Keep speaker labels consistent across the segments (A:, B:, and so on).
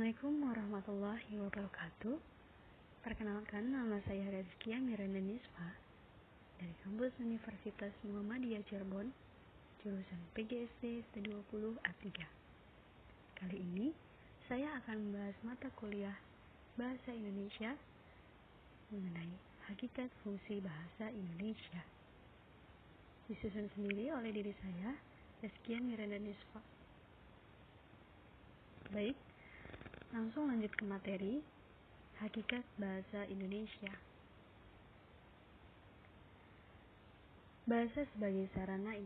A: Assalamualaikum warahmatullahi wabarakatuh. Perkenalkan, nama saya Rezkia Miranda Nisfa dari kampus Universitas Muhammadiyah Cirebon, jurusan PGSD S20 A3. Kali ini saya akan membahas mata kuliah Bahasa Indonesia mengenai hakikat fungsi bahasa Indonesia. Disusun sendiri oleh diri saya, Rezkia Miranda Nisfa. Baik, langsung lanjut ke materi hakikat bahasa Indonesia. Bahasa sebagai sarana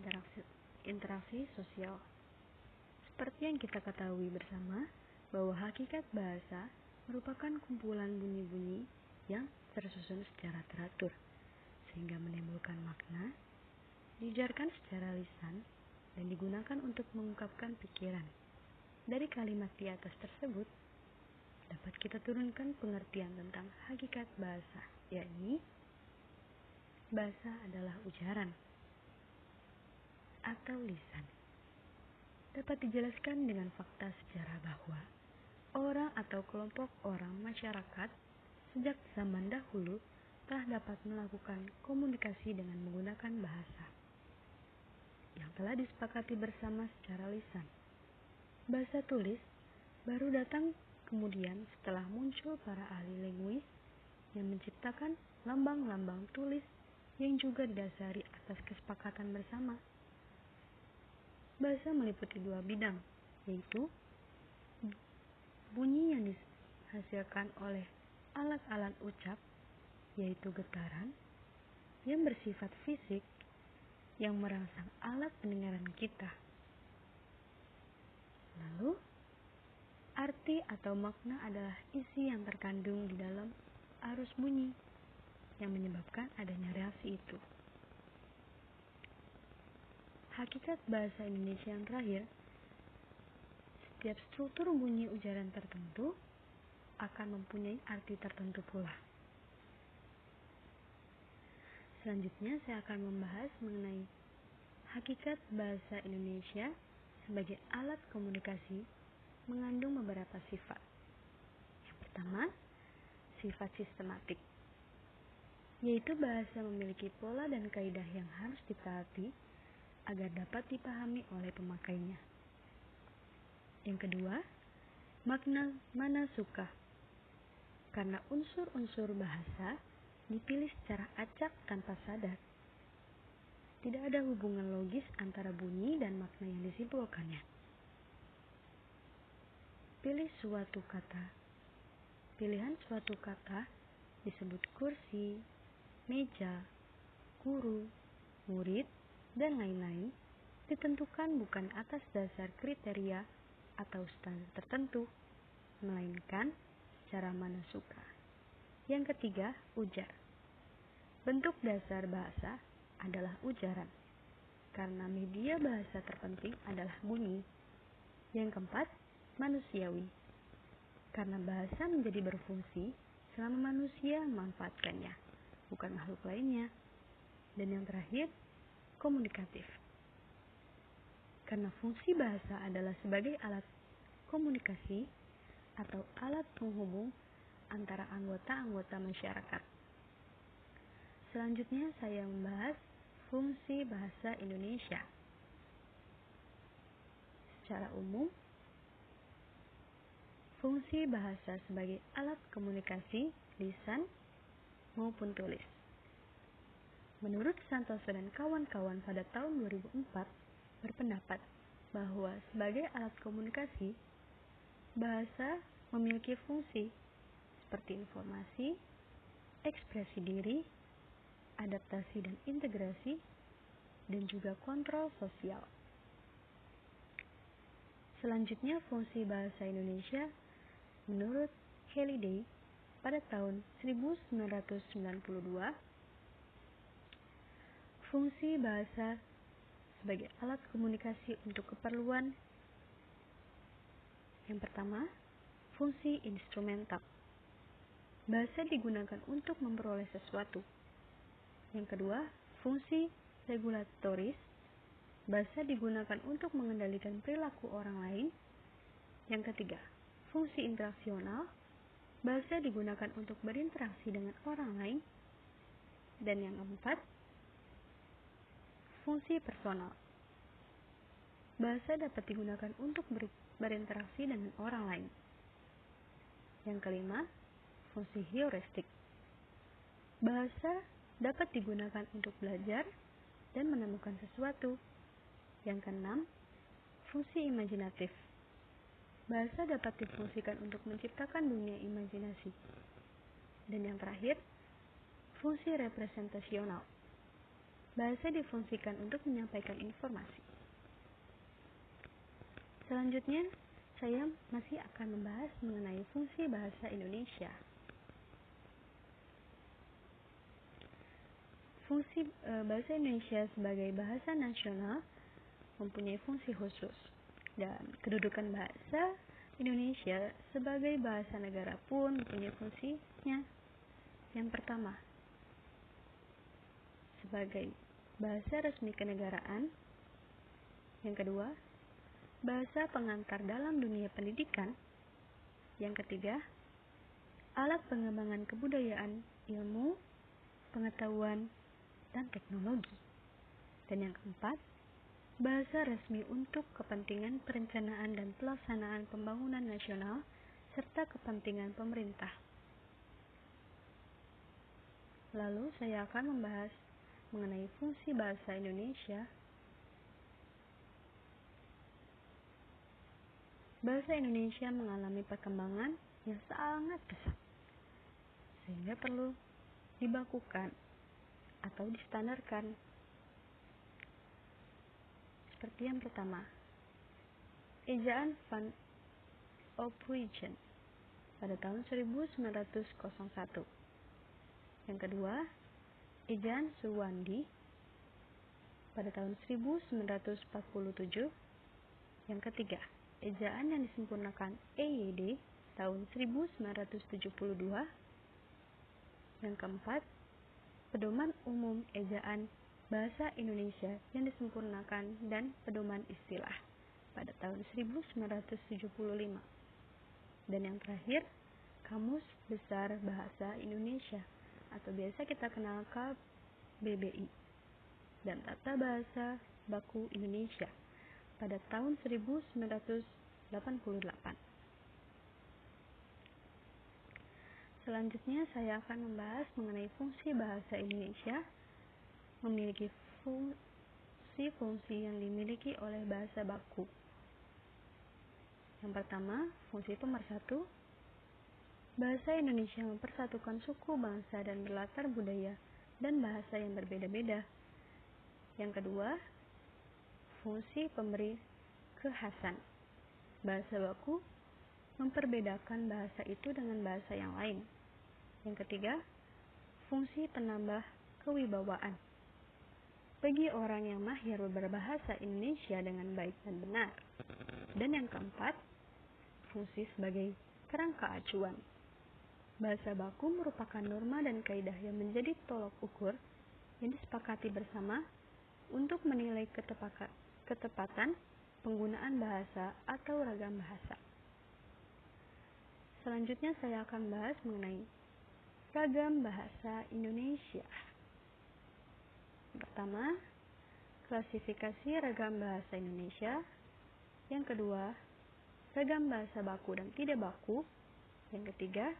A: interaksi sosial. Seperti yang kita ketahui bersama, bahwa hakikat bahasa merupakan kumpulan bunyi-bunyi yang tersusun secara teratur, sehingga menimbulkan makna, diujarkan secara lisan, dan digunakan untuk mengungkapkan pikiran. Dari kalimat di atas tersebut, dapat kita turunkan pengertian tentang hakikat bahasa, yakni bahasa adalah ujaran atau lisan. Dapat dijelaskan dengan fakta sejarah bahwa orang atau kelompok orang masyarakat sejak zaman dahulu telah dapat melakukan komunikasi dengan menggunakan bahasa yang telah disepakati bersama secara lisan. Bahasa tulis baru datang kemudian setelah muncul para ahli linguis yang menciptakan lambang-lambang tulis yang juga didasari atas kesepakatan bersama. Bahasa meliputi dua bidang, yaitu bunyi yang dihasilkan oleh alat-alat ucap, yaitu getaran, yang bersifat fisik, yang merangsang alat pendengaran kita. Lalu, arti atau makna adalah isi yang terkandung di dalam arus bunyi yang menyebabkan adanya reaksi itu. Hakikat bahasa Indonesia yang terakhir, setiap struktur bunyi ujaran tertentu akan mempunyai arti tertentu pula. Selanjutnya saya akan membahas mengenai hakikat bahasa Indonesia sebagai alat komunikasi mengandung beberapa sifat. Yang pertama, sifat sistematik, yaitu bahasa memiliki pola dan kaidah yang harus ditaati agar dapat dipahami oleh pemakainya. Yang kedua, makna manasuka, karena unsur-unsur bahasa dipilih secara acak tanpa sadar. Tidak ada hubungan logis antara bunyi dan makna yang disimpulkannya. Pilihan suatu kata disebut kursi, meja, guru, murid, dan lain-lain ditentukan bukan atas dasar kriteria atau standar tertentu, melainkan secara manasuka. Yang ketiga, ujar. Bentuk dasar bahasa adalah ujaran, karena media bahasa terpenting adalah bunyi. Yang keempat, manusiawi, karena bahasa menjadi berfungsi selama manusia memanfaatkannya, bukan makhluk lainnya. Dan yang terakhir, komunikatif, karena fungsi bahasa adalah sebagai alat komunikasi atau alat penghubung antara anggota-anggota masyarakat. Selanjutnya saya membahas fungsi bahasa Indonesia. Secara umum, fungsi bahasa sebagai alat komunikasi lisan maupun tulis. Menurut Santoso dan kawan-kawan pada tahun 2004 berpendapat bahwa sebagai alat komunikasi, bahasa memiliki fungsi seperti informasi, ekspresi diri, adaptasi dan integrasi, dan juga kontrol sosial. Selanjutnya, fungsi bahasa Indonesia menurut Halliday pada tahun 1992, fungsi bahasa sebagai alat komunikasi untuk keperluan. Yang pertama, fungsi instrumental. Bahasa digunakan untuk memperoleh sesuatu. Yang kedua, fungsi regulatoris. Bahasa digunakan untuk mengendalikan perilaku orang lain. Yang ketiga, Fungsi interaksional, bahasa digunakan untuk berinteraksi dengan orang lain. Dan yang keempat, fungsi personal. Bahasa dapat digunakan untuk berinteraksi dengan orang lain. Yang kelima, fungsi heuristik. Bahasa dapat digunakan untuk belajar dan menemukan sesuatu. Yang keenam, fungsi imajinatif. Bahasa dapat difungsikan untuk menciptakan dunia imajinasi. Dan yang terakhir, fungsi representasional. Bahasa difungsikan untuk menyampaikan informasi. Selanjutnya, saya masih akan membahas mengenai fungsi bahasa Indonesia. Fungsi bahasa Indonesia sebagai bahasa nasional mempunyai fungsi khusus, dan kedudukan bahasa Indonesia sebagai bahasa negara pun mempunyai fungsinya. Yang pertama, sebagai bahasa resmi kenegaraan. Yang kedua, bahasa pengantar dalam dunia pendidikan. Yang ketiga, alat pengembangan kebudayaan, ilmu, pengetahuan, dan teknologi. Dan yang keempat, bahasa resmi untuk kepentingan perencanaan dan pelaksanaan pembangunan nasional serta kepentingan pemerintah. Lalu saya akan membahas mengenai fungsi bahasa Indonesia. Bahasa Indonesia mengalami perkembangan yang sangat pesat, sehingga perlu dibakukan atau distandarkan. Seperti yang pertama, ejaan Van Ophuijsen pada tahun 1901. Yang kedua, ejaan Suwandi pada tahun 1947. Yang ketiga, ejaan yang disempurnakan EYD tahun 1972. Yang keempat, pedoman umum ejaan bahasa Indonesia yang disempurnakan dan pedoman istilah pada tahun 1975. Dan yang terakhir, Kamus Besar Bahasa Indonesia atau biasa kita kenal KBBI dan Tata Bahasa Baku Indonesia pada tahun 1988. Selanjutnya saya akan membahas mengenai fungsi bahasa Indonesia. Memiliki fungsi-fungsi yang dimiliki oleh bahasa baku. Yang pertama, fungsi pemersatu. Bahasa Indonesia mempersatukan suku, bangsa, dan berlatar budaya dan bahasa yang berbeda-beda. Yang kedua, fungsi pemberi kekhasan. Bahasa baku memperbedakan bahasa itu dengan bahasa yang lain. Yang ketiga, fungsi penambah kewibawaan. Bagi orang yang mahir berbahasa Indonesia dengan baik dan benar. Dan yang keempat, fungsi sebagai kerangka acuan. Bahasa baku merupakan norma dan kaidah yang menjadi tolok ukur yang disepakati bersama untuk menilai ketepatan penggunaan bahasa atau ragam bahasa. Selanjutnya saya akan bahas mengenai ragam bahasa Indonesia. Pertama, klasifikasi ragam bahasa Indonesia. Yang kedua, ragam bahasa baku dan tidak baku. Yang ketiga,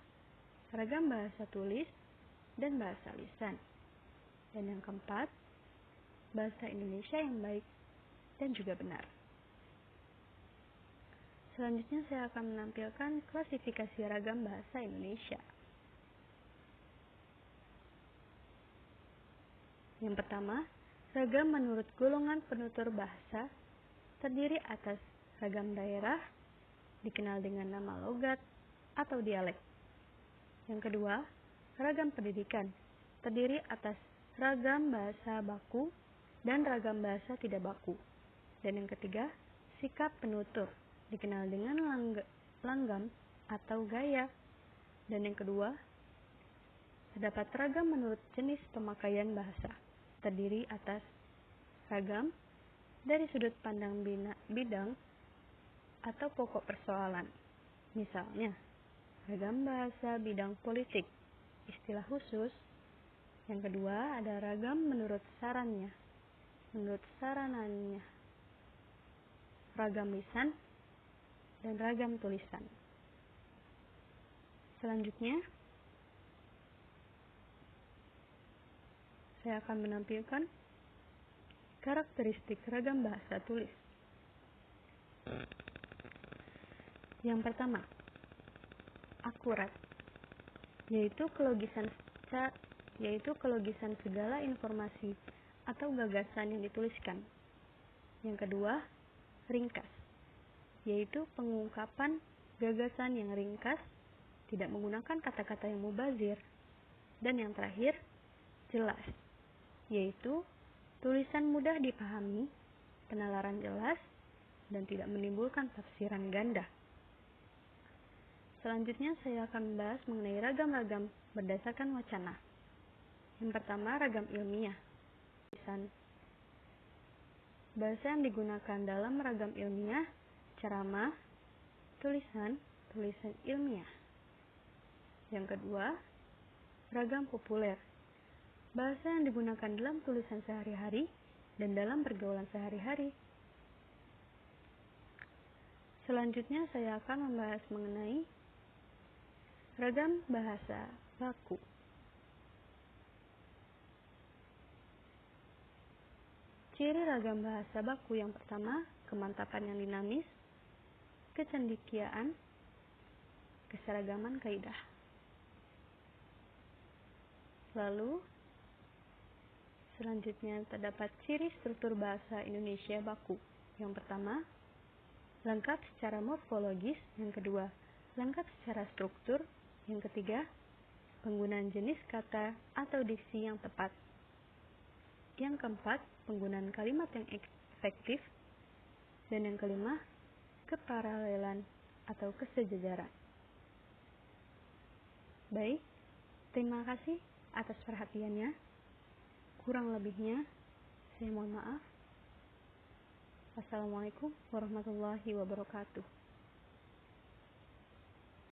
A: ragam bahasa tulis dan bahasa lisan. Dan yang keempat, bahasa Indonesia yang baik dan juga benar. Selanjutnya saya akan menampilkan klasifikasi ragam bahasa Indonesia. Yang pertama, ragam menurut golongan penutur bahasa terdiri atas ragam daerah, dikenal dengan nama logat atau dialek. Yang kedua, ragam pendidikan terdiri atas ragam bahasa baku dan ragam bahasa tidak baku. Dan yang ketiga, sikap penutur dikenal dengan langgam atau gaya. Dan yang kedua, terdapat ragam menurut jenis pemakaian bahasa terdiri atas ragam dari sudut pandang bidang atau pokok persoalan. Misalnya, ragam bahasa bidang politik, istilah khusus. Yang kedua, ada ragam menurut sarananya, ragam lisan, dan ragam tulisan. Selanjutnya, saya akan menampilkan karakteristik ragam bahasa tulis. Yang pertama, akurat, yaitu kelogisan segala informasi atau gagasan yang dituliskan. Yang kedua, ringkas, yaitu pengungkapan gagasan yang ringkas, tidak menggunakan kata-kata yang mubazir. Dan yang terakhir, jelas, yaitu tulisan mudah dipahami, penalaran jelas, dan tidak menimbulkan tafsiran ganda. Selanjutnya saya akan membahas mengenai ragam-ragam berdasarkan wacana. Yang pertama, ragam ilmiah. Bahasa yang digunakan dalam ragam ilmiah, ceramah, tulisan ilmiah. Yang kedua, ragam populer. Bahasa yang digunakan dalam tulisan sehari-hari dan dalam pergaulan sehari-hari. Selanjutnya saya akan membahas mengenai ragam bahasa baku. Ciri ragam bahasa baku yang pertama, kemantapan yang dinamis, kecendikiaan, keseragaman kaidah. Lalu, selanjutnya terdapat ciri struktur bahasa Indonesia baku. Yang pertama, lengkap secara morfologis. Yang kedua, lengkap secara struktur. Yang ketiga, penggunaan jenis kata atau diksi yang tepat. Yang keempat, penggunaan kalimat yang efektif. Dan yang kelima, keparalelan atau kesejajaran. Baik, terima kasih atas perhatiannya. Kurang lebihnya, saya mohon maaf. Assalamualaikum warahmatullahi wabarakatuh.